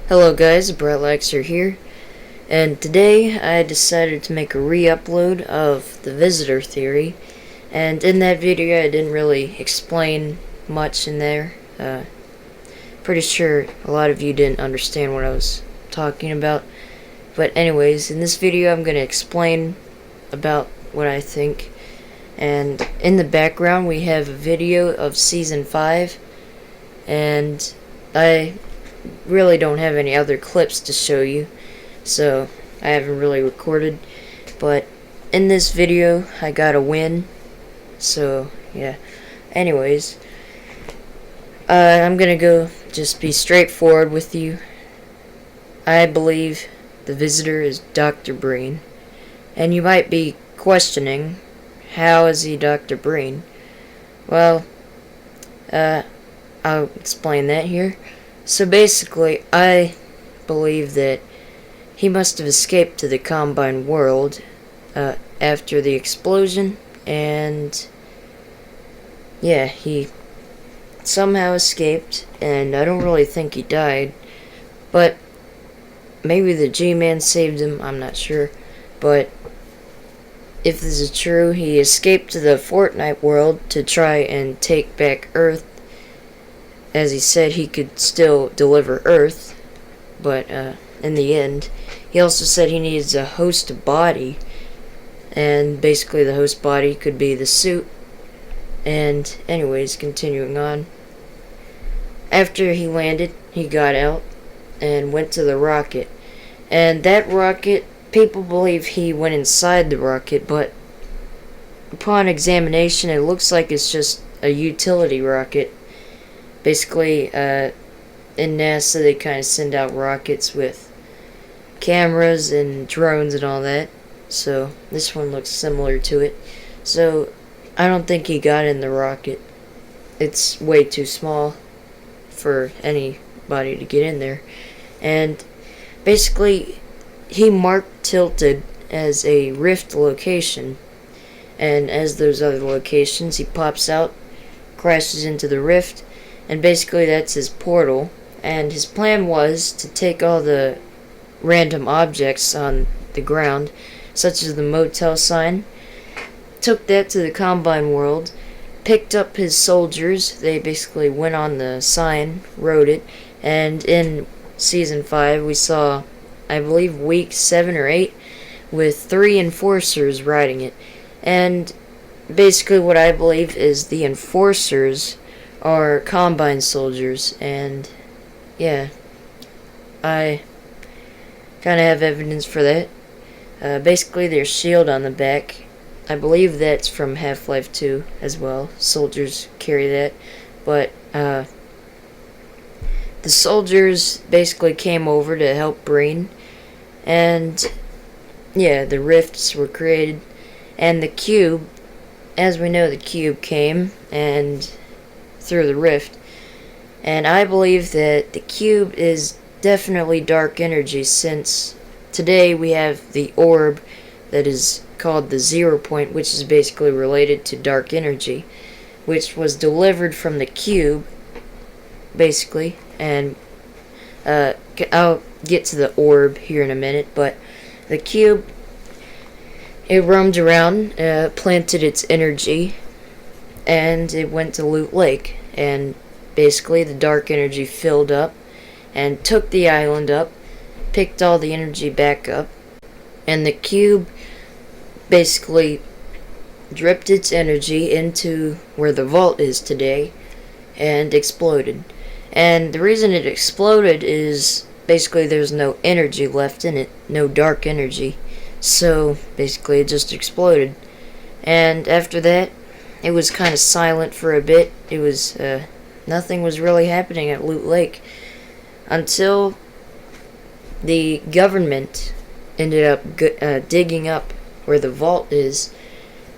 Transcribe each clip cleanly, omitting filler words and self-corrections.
Hello guys, Bratlaxer here, and today I decided to make a re-upload of the visitor theory, and in that video I didn't really explain much in there. Pretty sure a lot of you didn't understand what I was talking about, but anyways, in this video I'm going to explain about what I think, and in the background we have a video of Season 5, and I really don't have any other clips to show you, so I haven't really recorded, but in this video I got a win, so yeah. Anyways, I'm gonna go just be straightforward with you. I believe the visitor is Dr. Breen, and you might be questioning, how is he Dr. Breen? Well, I'll explain that here. So basically, I believe that he must have escaped to the Combine world after the explosion, and yeah, he somehow escaped, and I don't really think he died, but maybe the G-Man saved him, I'm not sure, but if this is true, he escaped to the Fortnite world to try and take back Earth. As he said, he could still deliver Earth, but in the end, he also said he needs a host body, and basically the host body could be the suit. And anyways, continuing on, after he landed, he got out and went to the rocket, and that rocket, people believe he went inside the rocket, but upon examination it looks like it's just a utility rocket. Basically, in NASA, they kind of send out rockets with cameras and drones and all that. So, this one looks similar to it. So, I don't think he got in the rocket. It's way too small for anybody to get in there. And, basically, he marked Tilted as a rift location. And as those other locations, he pops out, crashes into the rift, and basically that's his portal, and his plan was to take all the random objects on the ground, such as the motel sign, took that to the Combine world, picked up his soldiers, they basically went on the sign, wrote it, and in Season 5 we saw, I believe, week 7 or 8, with 3 enforcers riding it, and basically what I believe is the enforcers are Combine soldiers, and yeah, I kind of have evidence for that. Basically, their shield on the back, I believe that's from Half-Life 2 as well. Soldiers carry that, but the soldiers basically came over to help Breen, and yeah, the rifts were created, and the cube, as we know, the cube came and through the rift, and I believe that the cube is definitely dark energy, since today we have the orb that is called the 0 point, which is basically related to dark energy, which was delivered from the cube basically, and I'll get to the orb here in a minute, but the cube, it roamed around, planted its energy, and it went to Loot Lake, and basically the dark energy filled up and took the island up, picked all the energy back up, and the cube basically dripped its energy into where the vault is today and exploded. And the reason it exploded is basically there's no energy left in it, no dark energy, so basically it just exploded. And after that, it was kind of silent for a bit. It was, nothing was really happening at Loot Lake until the government ended up digging up where the vault is,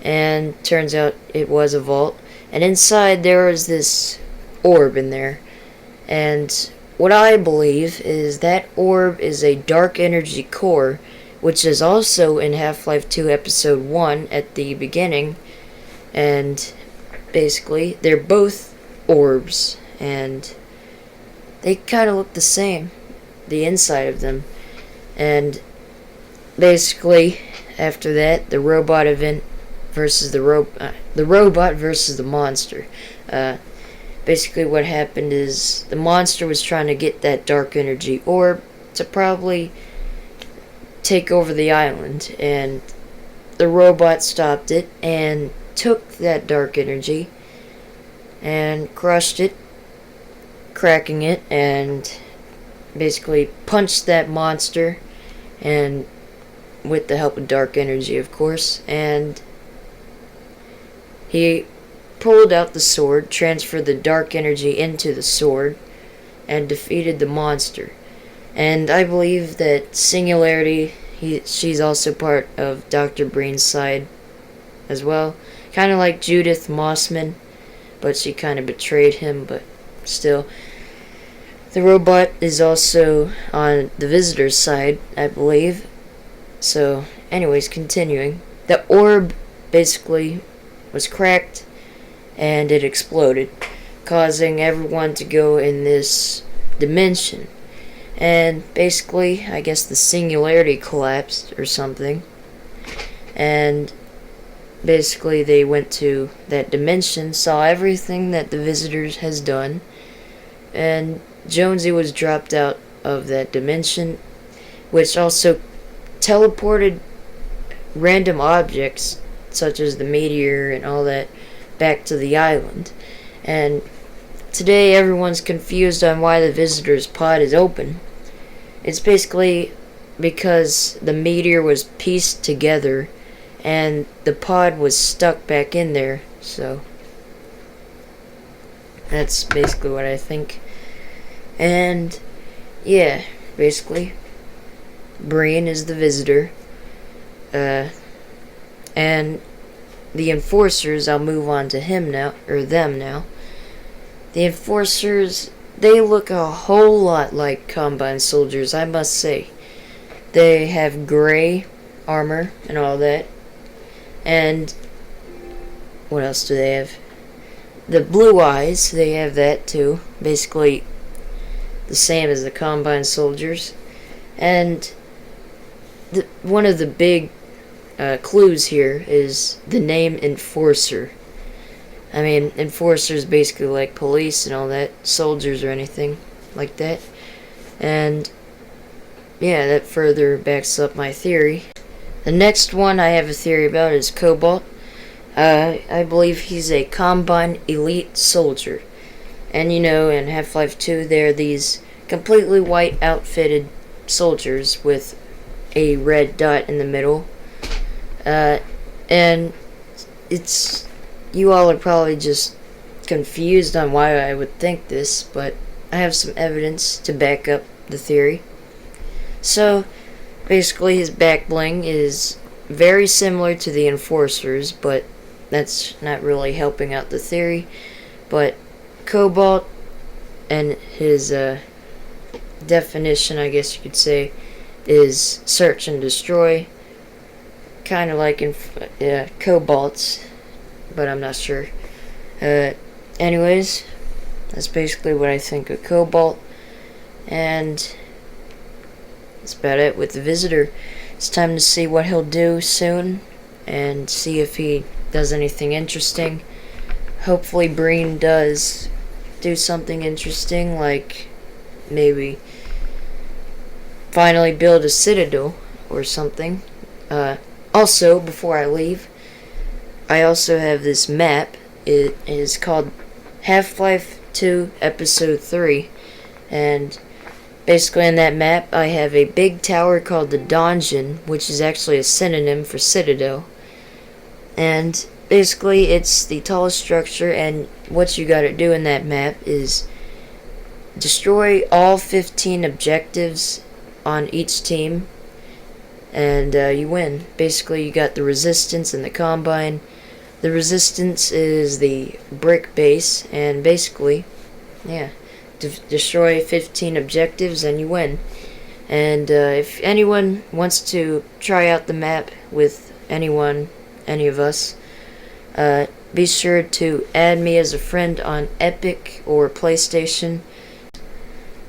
and turns out it was a vault, and inside there was this orb in there, and what I believe is that orb is a dark energy core, which is also in Half-Life 2 Episode 1 at the beginning. And basically, they're both orbs, and they kind of look the same. the inside of them. And basically, after that, the robot event versus the robot versus the monster. Basically, what happened is the monster was trying to get that dark energy orb to probably take over the island, and the robot stopped it and took that dark energy and crushed it, cracking it, and basically punched that monster, and with the help of dark energy, of course, and he pulled out the sword, transferred the dark energy into the sword, and defeated the monster. And I believe that Singularity, she's also part of Dr. Breen's side as well. Kind of like Judith Mossman, but she kind of betrayed him, but still. The robot is also on the Visitor's side, I believe. So, anyways, continuing. The orb basically was cracked and it exploded, causing everyone to go in this dimension. And basically, I guess the singularity collapsed or something. And basically, they went to that dimension, saw everything that the Visitors has done, and Jonesy was dropped out of that dimension, which also teleported random objects, such as the meteor and all that, back to the island. And today everyone's confused on why the Visitor's pod is open. It's basically because the meteor was pieced together and the pod was stuck back in there, so that's basically what I think. And yeah, basically Breen is the Visitor, and the Enforcers, I'll move on to him now, or them now. The Enforcers, they look a whole lot like Combine soldiers, I must say. They have gray armor and all that. And what else do they have? The blue eyes, they have that too. Basically the same as the Combine soldiers. And one of the big clues here is the name Enforcer. I mean, Enforcers basically like police and all that, soldiers or anything like that. And yeah, that further backs up my theory. The next one I have a theory about is Cobalt. I believe he's a Combine elite soldier. And you know, in Half-Life 2, they're these completely white outfitted soldiers with a red dot in the middle. And it's, you all are probably just confused on why I would think this, but I have some evidence to back up the theory. So, basically his back bling is very similar to the Enforcers, but that's not really helping out the theory. But Cobalt and his definition, I guess you could say, is search and destroy. Kind of like in Cobalt's, but I'm not sure. Anyways, that's basically what I think of Cobalt. And that's about it with the Visitor. It's time to see what he'll do soon and see if he does anything interesting. Hopefully Breen does do something interesting, like maybe finally build a citadel or something. Also, before I leave, I also have this map. It is called Half-Life 2 Episode 3, and basically in that map I have a big tower called the Donjon, which is actually a synonym for citadel. And basically it's the tallest structure, and what you gotta do in that map is destroy all 15 objectives on each team, and you win. Basically you got the Resistance and the Combine. The Resistance is the brick base, and basically, yeah, destroy 15 objectives and you win. And if anyone wants to try out the map with anyone, any of us, be sure to add me as a friend on Epic or PlayStation.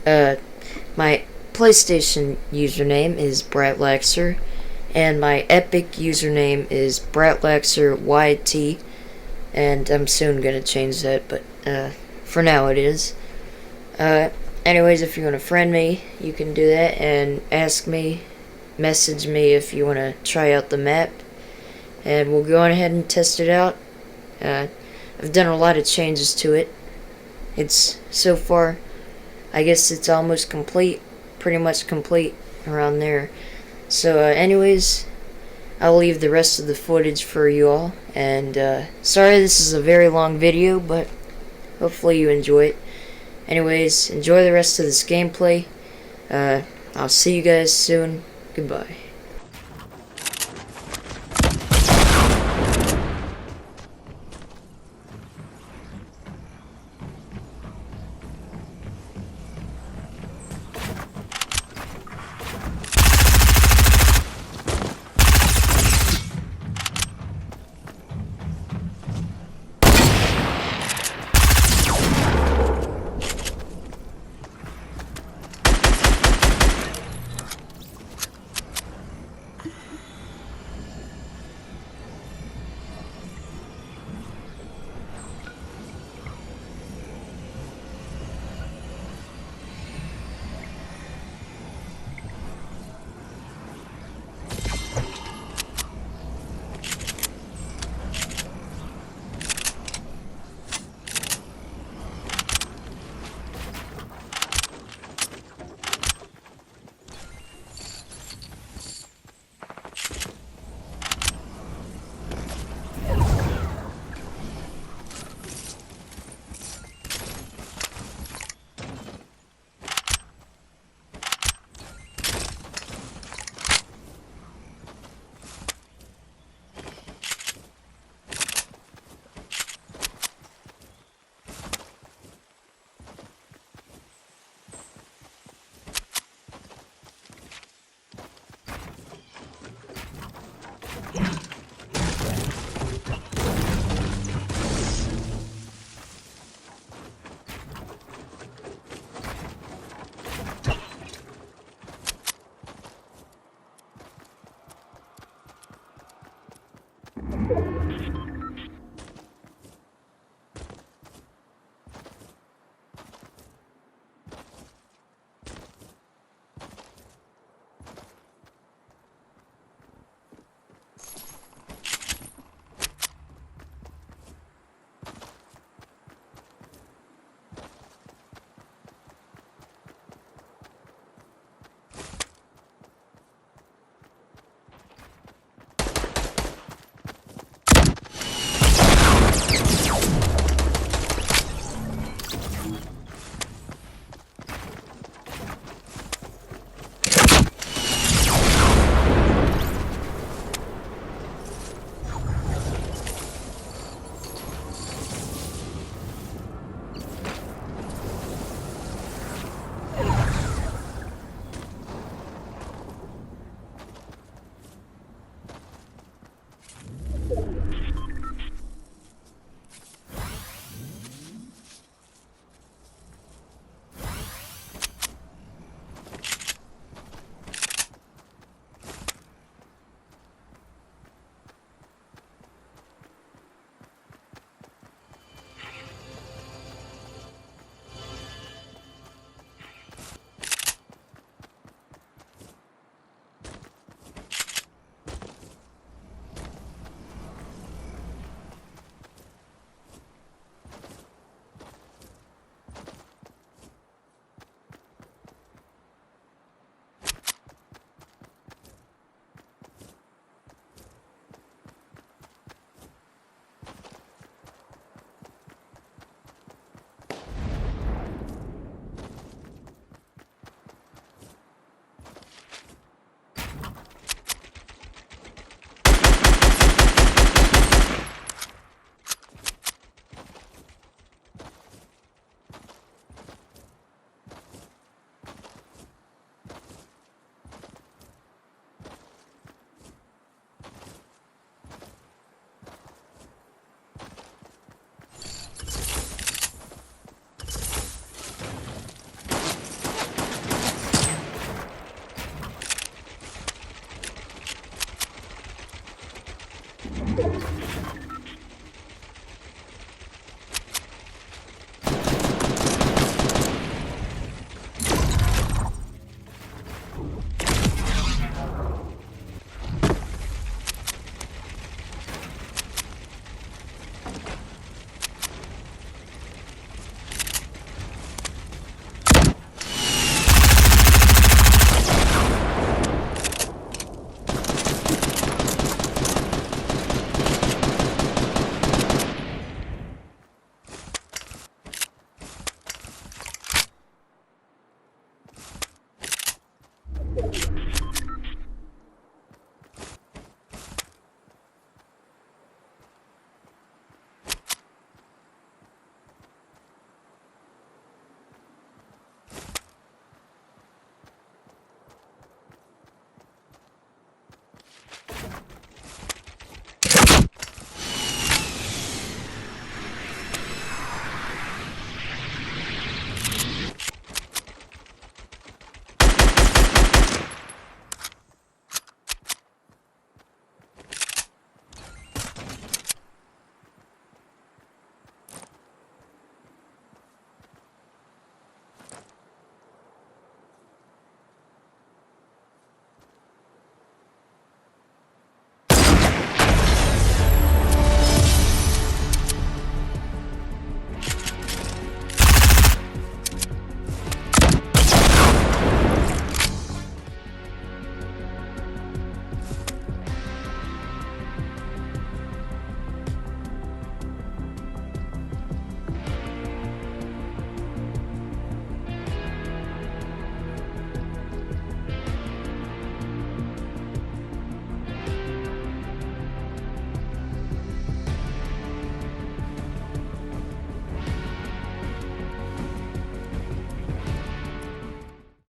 My PlayStation username is Bratlaxer, and my Epic username is Bratlaxer and I'm soon gonna change that, but for now it is. Anyways, if you want to friend me, you can do that, and message me if you want to try out the map, and we'll go on ahead and test it out. I've done a lot of changes to it. It's so far, I guess it's almost complete, pretty much complete around there. So anyways, I'll leave the rest of the footage for you all, and sorry this is a very long video, but hopefully you enjoy it. Anyways, enjoy the rest of this gameplay. I'll see you guys soon. Goodbye.